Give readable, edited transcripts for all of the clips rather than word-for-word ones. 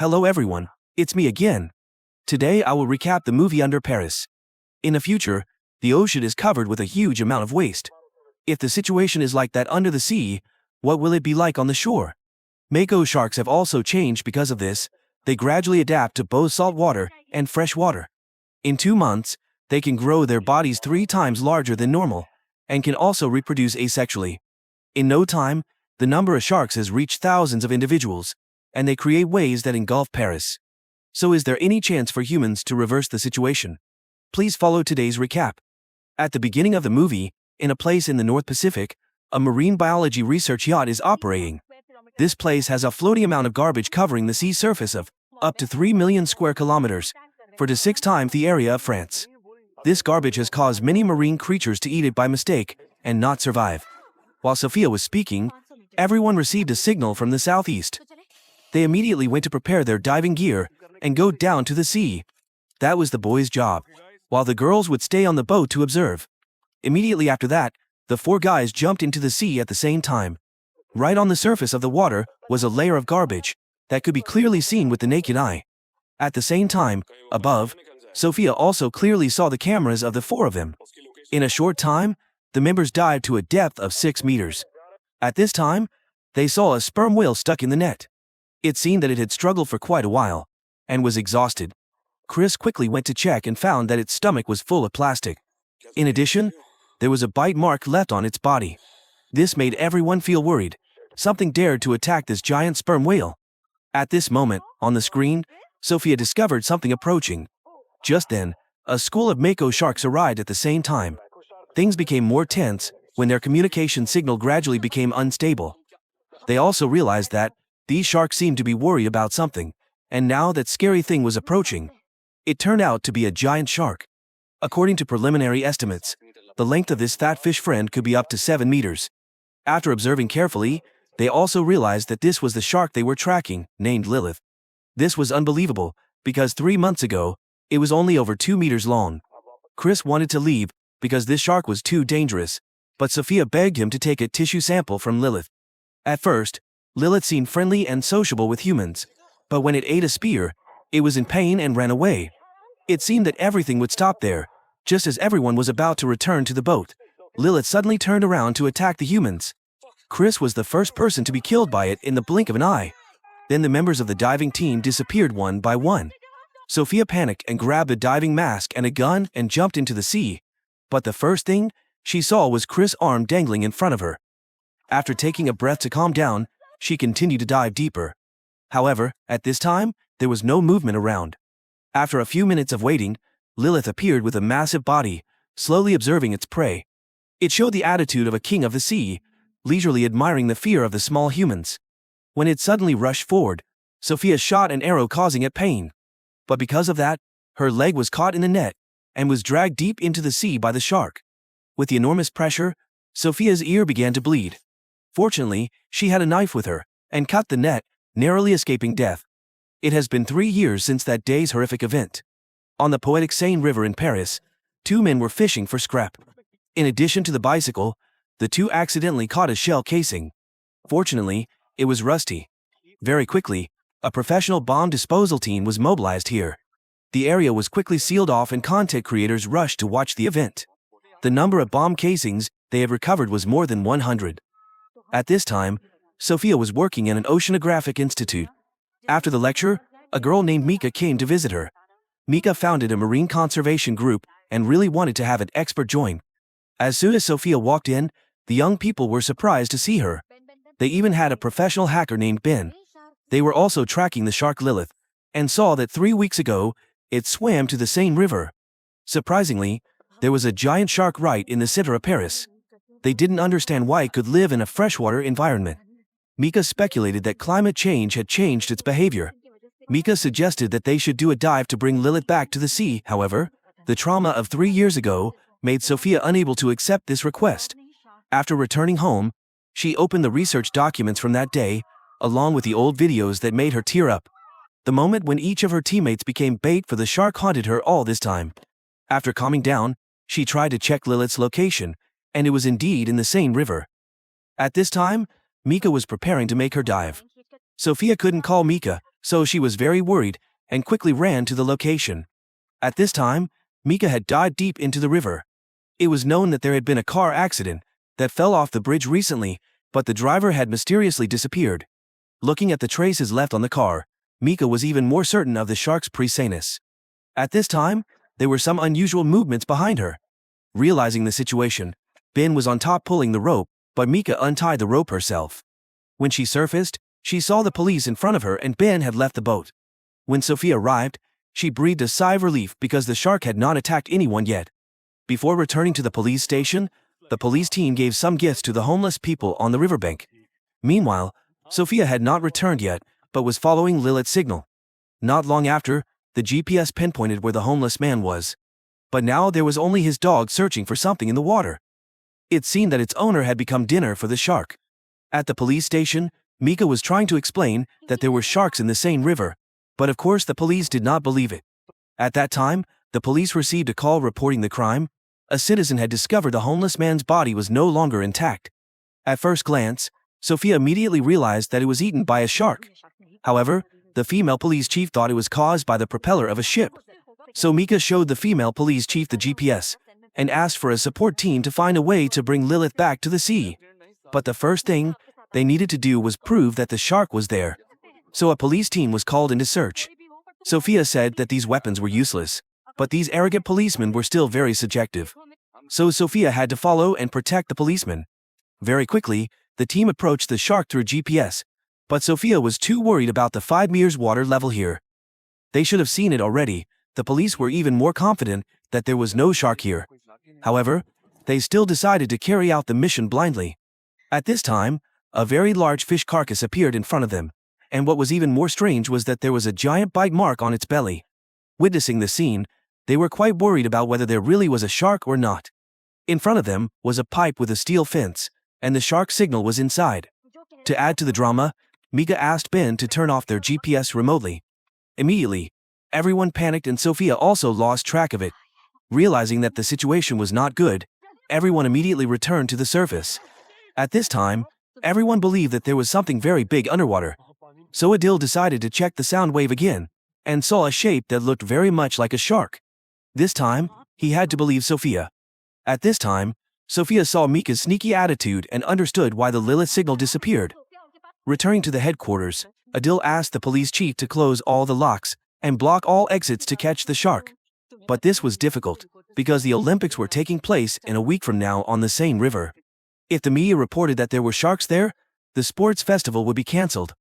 Hello everyone, it's me again. Today I will recap the movie Under Paris. In the future, the ocean is covered with a huge amount of waste. If the situation is like that under the sea, what will it be like on the shore? Mako sharks have also changed because of this. They gradually adapt to both salt water and fresh water. In 2 months, they can grow their bodies 3 times larger than normal, and can also reproduce asexually. In no time, the number of sharks has reached thousands of individuals, and they create waves that engulf Paris. So is there any chance for humans to reverse the situation? Please follow today's recap. At the beginning of the movie, in a place in the North Pacific, a marine biology research yacht is operating. This place has a floating amount of garbage covering the sea surface of up to 3 million square kilometers, 4 to 6 times the area of France. This garbage has caused many marine creatures to eat it by mistake and not survive. While Sophia was speaking, everyone received a signal from the southeast. They immediately went to prepare their diving gear and go down to the sea. That was the boys' job, while the girls would stay on the boat to observe. Immediately after that, the 4 guys jumped into the sea at the same time. Right on the surface of the water was a layer of garbage that could be clearly seen with the naked eye. At the same time, above, Sophia also clearly saw the cameras of the 4 of them. In a short time, the members dived to a depth of 6 meters. At this time, they saw a sperm whale stuck in the net. It seemed that it had struggled for quite a while and was exhausted. Chris quickly went to check and found that its stomach was full of plastic. In addition, there was a bite mark left on its body. This made everyone feel worried. Something dared to attack this giant sperm whale. At this moment, on the screen, Sophia discovered something approaching. Just then, a school of Mako sharks arrived at the same time. Things became more tense when their communication signal gradually became unstable. They also realized that these sharks seemed to be worried about something, and now that scary thing was approaching. It turned out to be a giant shark. According to preliminary estimates, the length of this fat fish friend could be up to 7 meters. After observing carefully, they also realized that this was the shark they were tracking, named Lilith. This was unbelievable, because 3 months ago, it was only over 2 meters long. Chris wanted to leave because this shark was too dangerous, but Sophia begged him to take a tissue sample from Lilith. At first, Lilith seemed friendly and sociable with humans, but when it ate a spear, it was in pain and ran away. It seemed that everything would stop there. Just as everyone was about to return to the boat, Lilith suddenly turned around to attack the humans. Chris was the first person to be killed by it in the blink of an eye. Then the members of the diving team disappeared one by one. Sophia panicked and grabbed a diving mask and a gun and jumped into the sea. But the first thing she saw was Chris' arm dangling in front of her. After taking a breath to calm down, she continued to dive deeper. However, at this time, there was no movement around. After a few minutes of waiting, Lilith appeared with a massive body, slowly observing its prey. It showed the attitude of a king of the sea, leisurely admiring the fear of the small humans. When it suddenly rushed forward, Sophia shot an arrow causing it pain. But because of that, her leg was caught in the net and was dragged deep into the sea by the shark. With the enormous pressure, Sophia's ear began to bleed. Fortunately, she had a knife with her and cut the net, narrowly escaping death. It has been 3 years since that day's horrific event. On the poetic Seine River in Paris, 2 men were fishing for scrap. In addition to the bicycle, the 2 accidentally caught a shell casing. Fortunately, it was rusty. Very quickly, a professional bomb disposal team was mobilized here. The area was quickly sealed off and content creators rushed to watch the event. The number of bomb casings they had recovered was more than 100. At this time, Sophia was working in an oceanographic institute. After the lecture, a girl named Mika came to visit her. Mika founded a marine conservation group and really wanted to have an expert join. As soon as Sophia walked in, the young people were surprised to see her. They even had a professional hacker named Ben. They were also tracking the shark Lilith, and saw that 3 weeks ago, it swam to the Seine River. Surprisingly, there was a giant shark right in the center of Paris. They didn't understand why it could live in a freshwater environment. Mika speculated that climate change had changed its behavior. Mika suggested that they should do a dive to bring Lilith back to the sea. However, the trauma of 3 years ago made Sophia unable to accept this request. After returning home, she opened the research documents from that day, along with the old videos that made her tear up. The moment when each of her teammates became bait for the shark haunted her all this time. After calming down, she tried to check Lilith's location, and it was indeed in the Seine River. At this time, Mika was preparing to make her dive. Sophia couldn't call Mika so she was very worried and quickly ran to the location. At this time, Mika had dived deep into the river. It was known that there had been a car accident that fell off the bridge recently, but the driver had mysteriously disappeared. Looking at the traces left on the car, Mika was even more certain of the shark's presence. At this time, there were some unusual movements behind her. Realizing the situation, Ben was on top pulling the rope, but Mika untied the rope herself. When she surfaced, she saw the police in front of her and Ben had left the boat. When Sophia arrived, she breathed a sigh of relief because the shark had not attacked anyone yet. Before returning to the police station, the police team gave some gifts to the homeless people on the riverbank. Meanwhile, Sophia had not returned yet, but was following Lilith's signal. Not long after, the GPS pinpointed where the homeless man was. But now there was only his dog searching for something in the water. It seemed that its owner had become dinner for the shark. At the police station, Mika was trying to explain that there were sharks in the Seine River, but of course the police did not believe it. At that time, the police received a call reporting the crime. A citizen had discovered the homeless man's body was no longer intact. At first glance, Sophia immediately realized that it was eaten by a shark. However, the female police chief thought it was caused by the propeller of a ship. So Mika showed the female police chief the GPS and asked for a support team to find a way to bring Lilith back to the sea. But the first thing they needed to do was prove that the shark was there. So a police team was called into search. Sophia said that these weapons were useless, but these arrogant policemen were still very subjective. So Sophia had to follow and protect the policemen. Very quickly, the team approached the shark through GPS, but Sophia was too worried about the 5 meters water level here. They should have seen it already. The police were even more confident that there was no shark here. However, they still decided to carry out the mission blindly. At this time, a very large fish carcass appeared in front of them, and what was even more strange was that there was a giant bite mark on its belly. Witnessing the scene, they were quite worried about whether there really was a shark or not. In front of them was a pipe with a steel fence, and the shark signal was inside. To add to the drama, Mika asked Ben to turn off their GPS remotely. Immediately, everyone panicked and Sophia also lost track of it. Realizing that the situation was not good, everyone immediately returned to the surface. At this time, everyone believed that there was something very big underwater. So Adil decided to check the sound wave again, and saw a shape that looked very much like a shark. This time, he had to believe Sophia. At this time, Sophia saw Mika's sneaky attitude and understood why the Lilith signal disappeared. Returning to the headquarters, Adil asked the police chief to close all the locks and block all exits to catch the shark. But this was difficult, because the Olympics were taking place in a week from now on the Seine River. If the media reported that there were sharks there, the sports festival would be cancelled.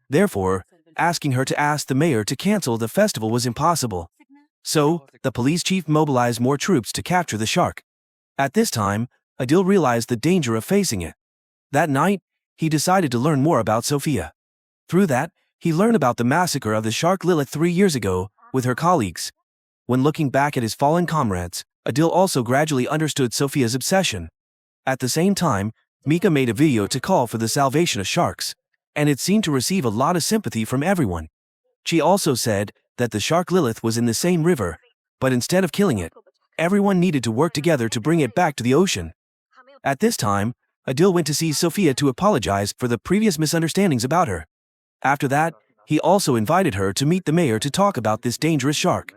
Therefore, asking her to ask the mayor to cancel the festival was impossible. So, the police chief mobilized more troops to capture the shark. At this time, Adil realized the danger of facing it. That night, he decided to learn more about Sophia. Through that, he learned about the massacre of the shark Lilith 3 years ago, with her colleagues. When looking back at his fallen comrades, Adil also gradually understood Sophia's obsession. At the same time, Mika made a video to call for the salvation of sharks, and it seemed to receive a lot of sympathy from everyone. She also said that the shark Lilith was in the same river, but instead of killing it, everyone needed to work together to bring it back to the ocean. At this time, Adil went to see Sophia to apologize for the previous misunderstandings about her. After that, he also invited her to meet the mayor to talk about this dangerous shark.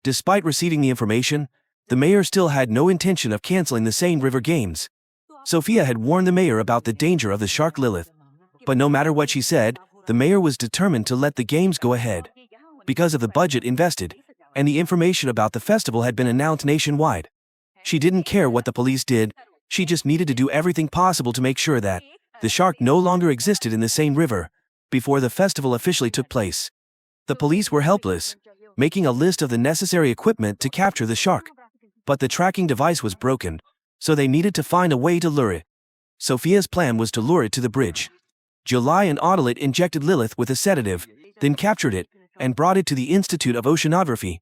Despite receiving the information, the mayor still had no intention of canceling the Seine River Games. Sophia had warned the mayor about the danger of the shark Lilith. But no matter what she said, the mayor was determined to let the games go ahead. Because of the budget invested, and the information about the festival had been announced nationwide. She didn't care what the police did, she just needed to do everything possible to make sure that the shark no longer existed in the Seine River before the festival officially took place. The police were helpless, making a list of the necessary equipment to capture the shark. But the tracking device was broken, so they needed to find a way to lure it. Sophia's plan was to lure it to the bridge. July and Audelit injected Lilith with a sedative, then captured it, and brought it to the Institute of Oceanography.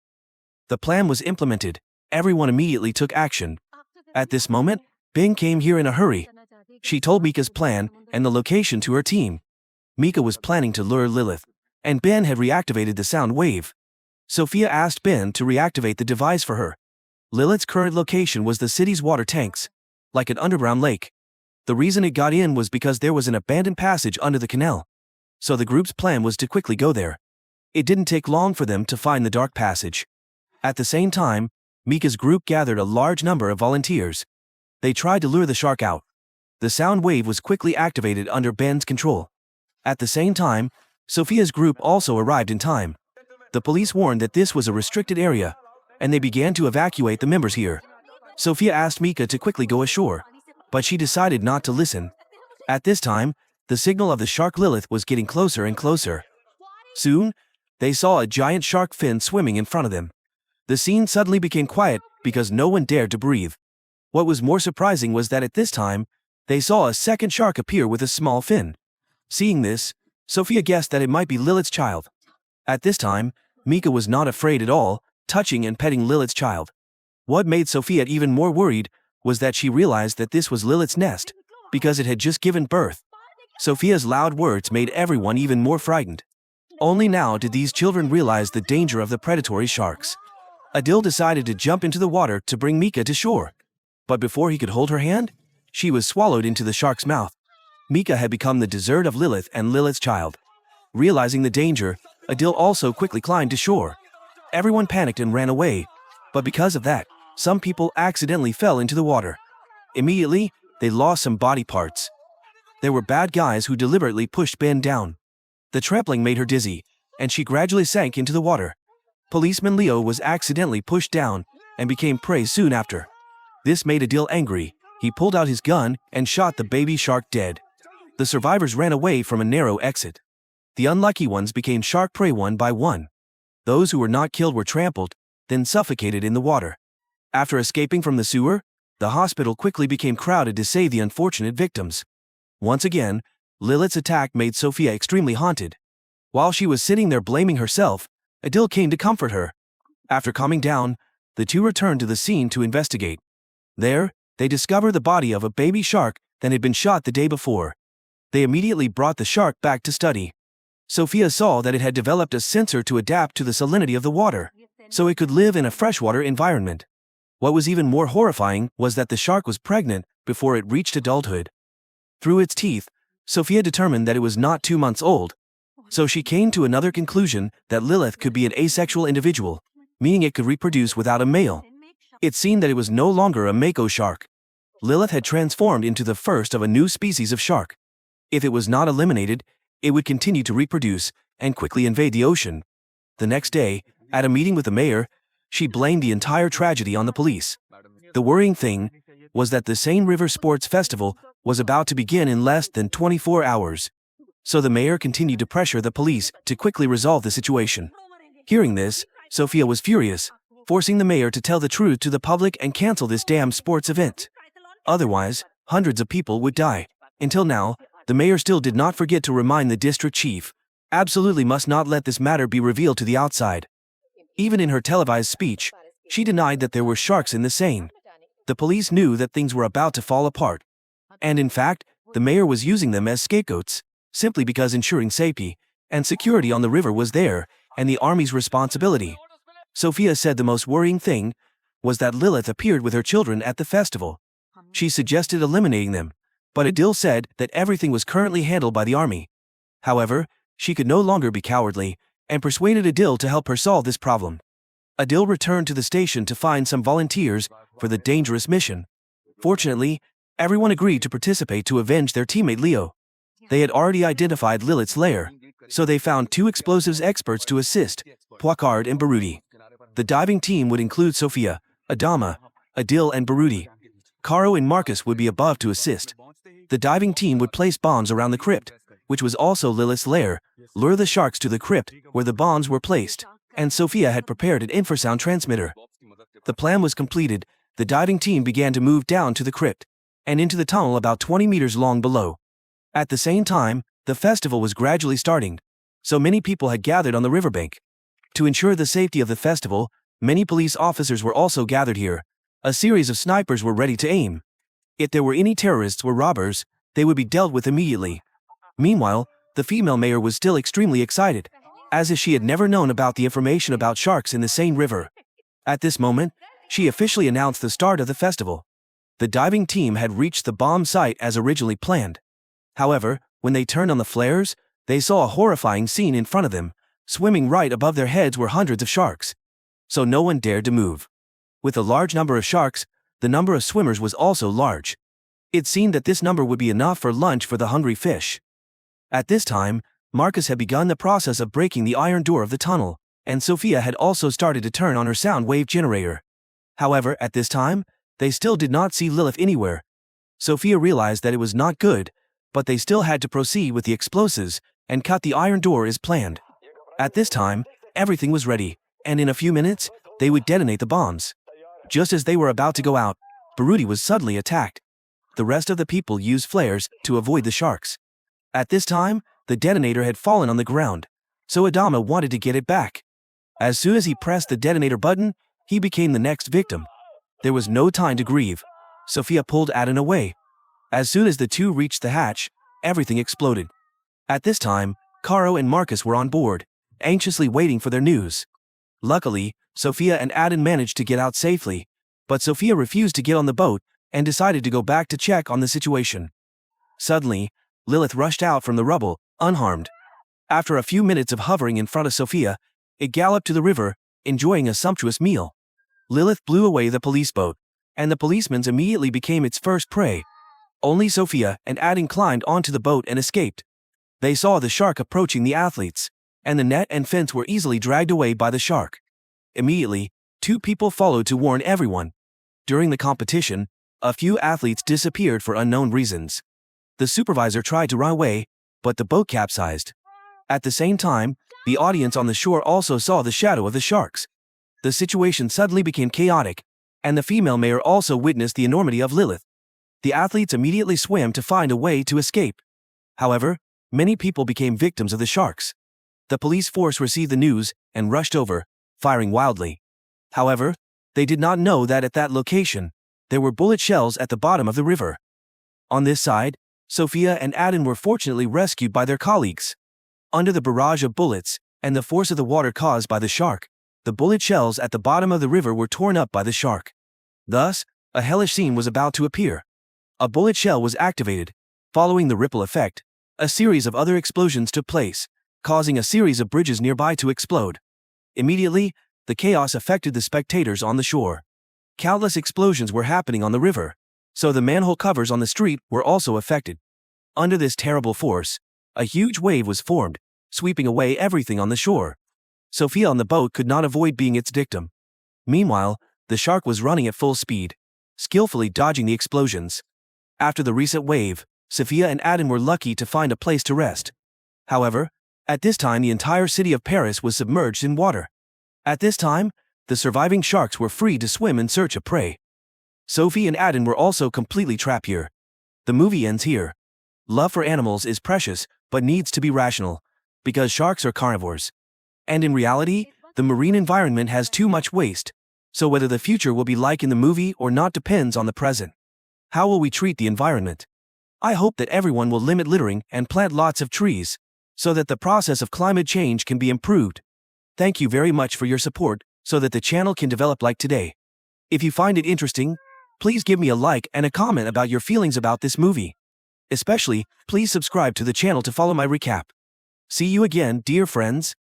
The plan was implemented. Everyone immediately took action. At this moment, Bing came here in a hurry. She told Mika's plan and the location to her team. Mika was planning to lure Lilith, and Ben had reactivated the sound wave. Sophia asked Ben to reactivate the device for her. Lilith's current location was the city's water tanks, like an underground lake. The reason it got in was because there was an abandoned passage under the canal. So the group's plan was to quickly go there. It didn't take long for them to find the dark passage. At the same time, Mika's group gathered a large number of volunteers. They tried to lure the shark out. The sound wave was quickly activated under Ben's control. At the same time, Sophia's group also arrived in time. The police warned that this was a restricted area, and they began to evacuate the members here. Sophia asked Mika to quickly go ashore, but she decided not to listen. At this time, the signal of the shark Lilith was getting closer and closer. Soon, they saw a giant shark fin swimming in front of them. The scene suddenly became quiet because no one dared to breathe. What was more surprising was that at this time, they saw a second shark appear with a small fin. Seeing this, Sophia guessed that it might be Lilith's child. At this time, Mika was not afraid at all, touching and petting Lilith's child. What made Sophia even more worried was that she realized that this was Lilith's nest, because it had just given birth. Sophia's loud words made everyone even more frightened. Only now did these children realize the danger of the predatory sharks. Adil decided to jump into the water to bring Mika to shore. But before he could hold her hand, she was swallowed into the shark's mouth. Mika had become the dessert of Lilith and Lilith's child. Realizing the danger, Adil also quickly climbed to shore. Everyone panicked and ran away, but because of that, some people accidentally fell into the water. Immediately, they lost some body parts. There were bad guys who deliberately pushed Ben down. The trampling made her dizzy, and she gradually sank into the water. Policeman Leo was accidentally pushed down and became prey soon after. This made Adil angry. He pulled out his gun and shot the baby shark dead. The survivors ran away from a narrow exit. The unlucky ones became shark prey one by one. Those who were not killed were trampled, then suffocated in the water. After escaping from the sewer, the hospital quickly became crowded to save the unfortunate victims. Once again, Lilith's attack made Sophia extremely haunted. While she was sitting there blaming herself, Adil came to comfort her. After calming down, the two returned to the scene to investigate. There, they discovered the body of a baby shark that had been shot the day before. They immediately brought the shark back to study. Sophia saw that it had developed a sensor to adapt to the salinity of the water, so it could live in a freshwater environment. What was even more horrifying was that the shark was pregnant before it reached adulthood. Through its teeth, Sophia determined that it was not 2 months old. So she came to another conclusion, that Lilith could be an asexual individual, meaning it could reproduce without a male. It seemed that it was no longer a mako shark. Lilith had transformed into the first of a new species of shark. If it was not eliminated, it would continue to reproduce and quickly invade the ocean. The next day, at a meeting with the mayor, she blamed the entire tragedy on the police. The worrying thing was that the Seine River Sports Festival was about to begin in less than 24 hours. So the mayor continued to pressure the police to quickly resolve the situation. Hearing this, Sophia was furious, forcing the mayor to tell the truth to the public and cancel this damn sports event. Otherwise, hundreds of people would die. Until now, the mayor still did not forget to remind the district chief, absolutely must not let this matter be revealed to the outside. Even in her televised speech, she denied that there were sharks in the Seine. The police knew that things were about to fall apart. And in fact, the mayor was using them as scapegoats, simply because ensuring safety and security on the river was there, and the army's responsibility. Sophia said the most worrying thing was that Lilith appeared with her children at the festival. She suggested eliminating them, but Adil said that everything was currently handled by the army. However, she could no longer be cowardly, and persuaded Adil to help her solve this problem. Adil returned to the station to find some volunteers for the dangerous mission. Fortunately, everyone agreed to participate to avenge their teammate Leo. They had already identified Lilith's lair, so they found 2 explosives experts to assist, Placard and Baruti. The diving team would include Sophia, Adama, Adil and Baruti. Caro and Marcus would be above to assist. The diving team would place bombs around the crypt, which was also Lilith's lair, lure the sharks to the crypt where the bombs were placed, and Sophia had prepared an infrasound transmitter. The plan was completed. The diving team began to move down to the crypt and into the tunnel about 20 meters long below. At the same time, the festival was gradually starting, so many people had gathered on the riverbank. To ensure the safety of the festival, many police officers were also gathered here. A series of snipers were ready to aim. If there were any terrorists or robbers, they would be dealt with immediately. Meanwhile, the female mayor was still extremely excited, as if she had never known about the information about sharks in the Seine River. At this moment, she officially announced the start of the festival. The diving team had reached the bomb site as originally planned. However, when they turned on the flares, they saw a horrifying scene in front of them. Swimming right above their heads were hundreds of sharks. So no one dared to move. With a large number of sharks, the number of swimmers was also large. It seemed that this number would be enough for lunch for the hungry fish. At this time, Marcus had begun the process of breaking the iron door of the tunnel, and Sophia had also started to turn on her sound wave generator. However, at this time, they still did not see Lilith anywhere. Sophia realized that it was not good, but they still had to proceed with the explosives and cut the iron door as planned. At this time, everything was ready, and in a few minutes, they would detonate the bombs. Just as they were about to go out, Baruti was suddenly attacked. The rest of the people used flares to avoid the sharks. At this time, the detonator had fallen on the ground, so Adama wanted to get it back. As soon as he pressed the detonator button, he became the next victim. There was no time to grieve. Sophia pulled Adan away. As soon as the two reached the hatch, everything exploded. At this time, Caro and Marcus were on board, anxiously waiting for their news. Luckily, Sophia and Adan managed to get out safely, but Sophia refused to get on the boat and decided to go back to check on the situation. Suddenly, Lilith rushed out from the rubble, unharmed. After a few minutes of hovering in front of Sophia, it galloped to the river, enjoying a sumptuous meal. Lilith blew away the police boat, and the policemen immediately became its first prey. Only Sophia and Adan climbed onto the boat and escaped. They saw the shark approaching the athletes, and the net and fence were easily dragged away by the shark. Immediately, two people followed to warn everyone. During the competition, a few athletes disappeared for unknown reasons. The supervisor tried to run away, but the boat capsized. At the same time, the audience on the shore also saw the shadow of the sharks. The situation suddenly became chaotic, and the female mayor also witnessed the enormity of Lilith. The athletes immediately swam to find a way to escape. However, many people became victims of the sharks. The police force received the news and rushed over, firing wildly. However, they did not know that at that location, there were bullet shells at the bottom of the river. On this side, Sophia and Adan were fortunately rescued by their colleagues. Under the barrage of bullets and the force of the water caused by the shark, the bullet shells at the bottom of the river were torn up by the shark. Thus, a hellish scene was about to appear. A bullet shell was activated. Following the ripple effect, a series of other explosions took place, causing a series of bridges nearby to explode. Immediately, the chaos affected the spectators on the shore. Countless explosions were happening on the river, so the manhole covers on the street were also affected. Under this terrible force, a huge wave was formed, sweeping away everything on the shore. Sophia on the boat could not avoid being its victim. Meanwhile, the shark was running at full speed, skillfully dodging the explosions. After the recent wave, Sophia and Adan were lucky to find a place to rest. However, at this time the entire city of Paris was submerged in water. At this time, the surviving sharks were free to swim in search of prey. Sophie and Adan were also completely trapped here. The movie ends here. Love for animals is precious, but needs to be rational, because sharks are carnivores. And in reality, the marine environment has too much waste, so whether the future will be like in the movie or not depends on the present. How will we treat the environment? I hope that everyone will limit littering and plant lots of trees, so that the process of climate change can be improved. Thank you very much for your support, so that the channel can develop like today. If you find it interesting, please give me a like and a comment about your feelings about this movie. Especially, please subscribe to the channel to follow my recap. See you again, dear friends.